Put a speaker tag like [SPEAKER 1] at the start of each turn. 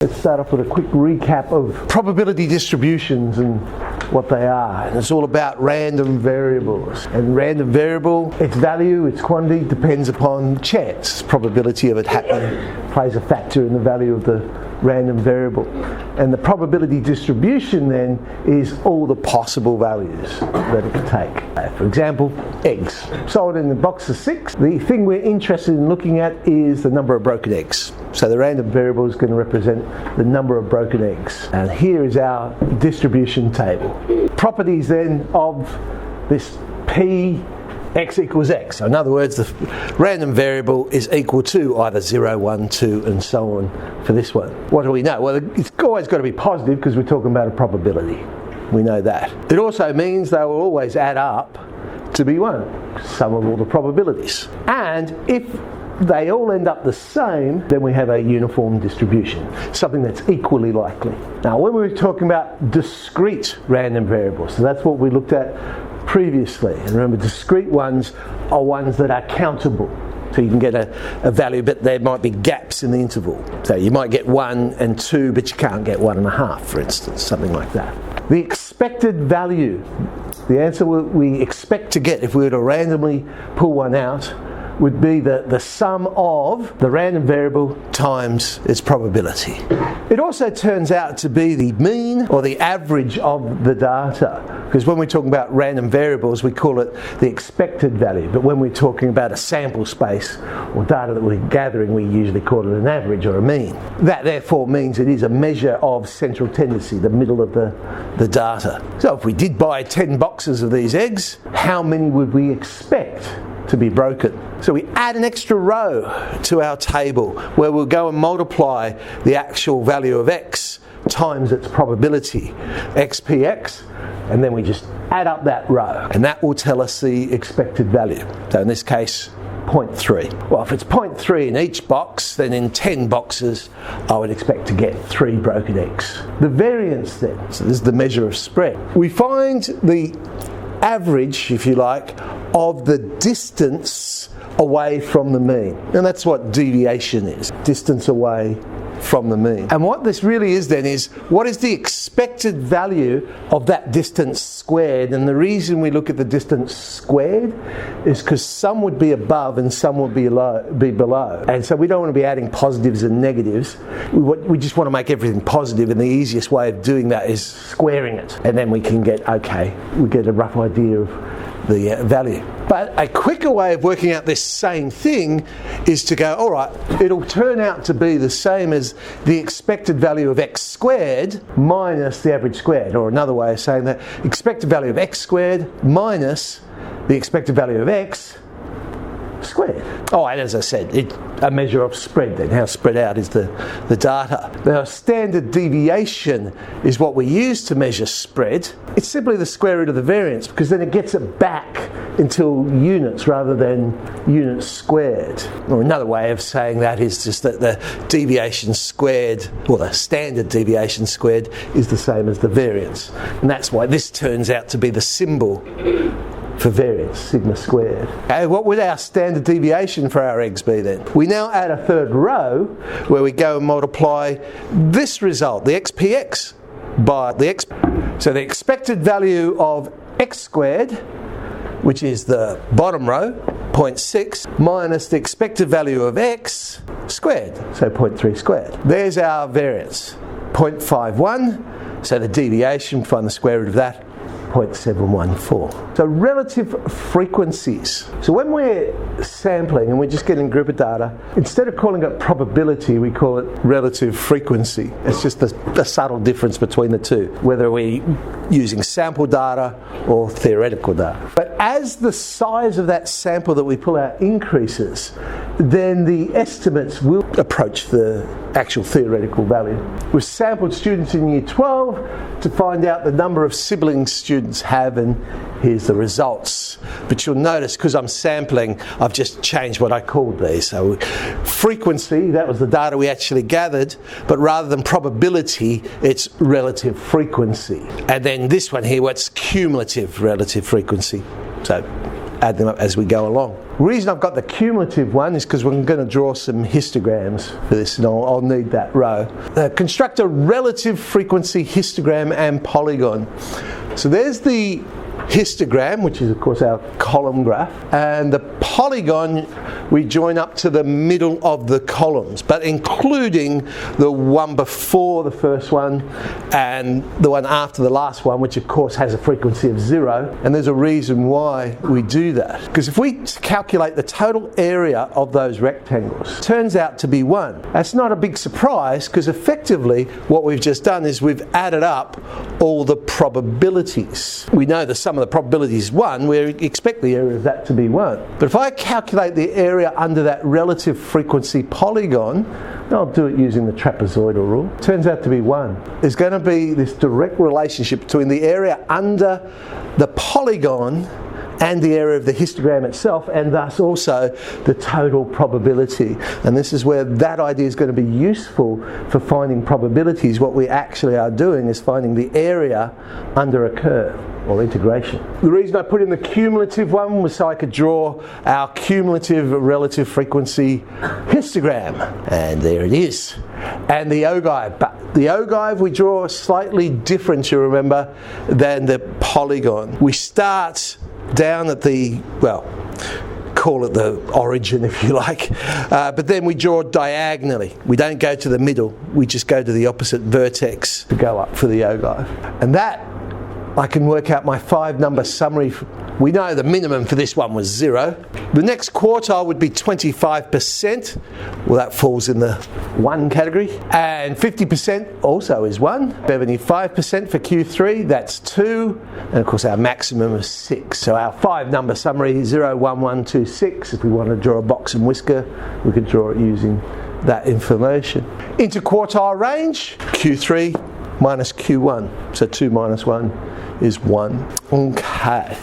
[SPEAKER 1] Let's start off with a quick recap of probability distributions and what they are. And it's all about random variables. And random variable, its value, its quantity depends upon chance. Probability of it happening plays a factor in the value of the random variable. And the probability distribution then is all the possible values that it can take. For example, eggs. Sold in a box of 6. The thing we're interested in looking at is the number of broken eggs. So the random variable is going to represent the number of broken eggs. And here is our distribution table. Properties then of this P x equals x. So in other words, the random variable is equal to either 0, 1, 2 and so on for this one. What do we know? Well, it's always got to be positive because we're talking about a probability. We know that. It also means they will always add up to be 1, sum of all the probabilities. And if they all end up the same, then we have a uniform distribution, something that's equally likely. Now, when we were talking about discrete random variables, so that's what we looked at previously. And remember, discrete ones are ones that are countable. So you can get a value, but there might be gaps in the interval. So you might get 1 and 2, but you can't get 1.5, for instance, something like that. The expected value, the answer we expect to get if we were to randomly pull one out, would be the sum of the random variable times its probability. It also turns out to be the mean or the average of the data, because when we're talking about random variables we call it the expected value, but when we're talking about a sample space or data that we're gathering we usually call it an average or a mean. That therefore means it is a measure of central tendency, the middle of the data. So if we did buy 10 boxes of these eggs, how many would we expect to be broken? So we add an extra row to our table where we'll go and multiply the actual value of x times its probability, xpx, and then we just add up that row, and that will tell us the expected value. So in this case, 0.3. Well, if it's 0.3 in each box, then in 10 boxes I would expect to get 3 broken eggs. The variance then, so this is the measure of spread. We find the average, if you like, of the distance away from the mean. And that's what deviation is, distance away from the mean. And what this really is then is, what is the expected value of that distance squared? And the reason we look at the distance squared is because some would be above and some would be below. And so we don't want to be adding positives and negatives. We just want to make everything positive, and the easiest way of doing that is squaring it. And then we can get, we get a rough idea of the value. But a quicker way of working out this same thing is to go, alright, it'll turn out to be the same as the expected value of x squared minus the average squared, or another way of saying that, expected value of x squared minus the expected value of x squared. Oh, and as I said, a measure of spread then, how spread out is the data. Now, standard deviation is what we use to measure spread. It's simply the square root of the variance, because then it gets it back into units rather than units squared. Or another way of saying that is just that the deviation squared, or the standard deviation squared, is the same as the variance. And that's why this turns out to be the symbol for variance, sigma squared. Okay, what would our standard deviation for our eggs be then? We now add a third row where we go and multiply this result, the xpx, by the x. So the expected value of x squared, which is the bottom row, 0.6, minus the expected value of x squared, so 0.3 squared. There's our variance, 0.51, so the deviation, find the square root of that, 0.714. So relative frequencies. So when we're sampling and we're just getting a group of data, instead of calling it probability, we call it relative frequency. It's just the subtle difference between the two, whether we're using sample data or theoretical data. But as the size of that sample that we pull out increases, then the estimates will approach the actual theoretical value. We've sampled students in year 12 to find out the number of siblings students have, and here's the results. But you'll notice, because I'm sampling, I've just changed what I called these. So frequency, that was the data we actually gathered, but rather than probability, it's relative frequency. And then this one here, what's cumulative relative frequency. So add them up as we go along. The reason I've got the cumulative one is because we're going to draw some histograms for this, and I'll need that row. Construct a relative frequency histogram and polygon. So there's the histogram, which is of course our column graph, and the polygon we join up to the middle of the columns, but including the one before the first one and the one after the last one, which of course has a frequency of 0. And there's a reason why we do that, because if we calculate the total area of those rectangles, it turns out to be 1. That's not a big surprise, because effectively what we've just done is we've added up all the probabilities. We know the sum of the probabilities is 1, we expect the area of that to be 1. But if I calculate the area under that relative frequency polygon, and I'll do it using the trapezoidal rule, it turns out to be 1. There's going to be this direct relationship between the area under the polygon and the area of the histogram itself, and thus also the total probability. And this is where that idea is going to be useful for finding probabilities. What we actually are doing is finding the area under a curve, or integration. The reason I put in the cumulative one was so I could draw our cumulative relative frequency histogram. And there it is. And the ogive. But the ogive we draw slightly different, you remember, than the polygon. We start down at the, well, call it the origin if you like, but then we draw diagonally. We don't go to the middle, we just go to the opposite vertex to go up for the ogive. And that, I can work out my 5-number summary. We know the minimum for this one was 0. The next quartile would be 25%. Well, that falls in the 1 category. And 50% also is 1. 75% for Q3, that's 2. And of course our maximum is 6. So our 5-number summary is 0, 1, 1, 2, 6. If we want to draw a box and whisker, we could draw it using that information. Interquartile range, Q3 minus Q1. So 2 minus 1 is 1. Okay.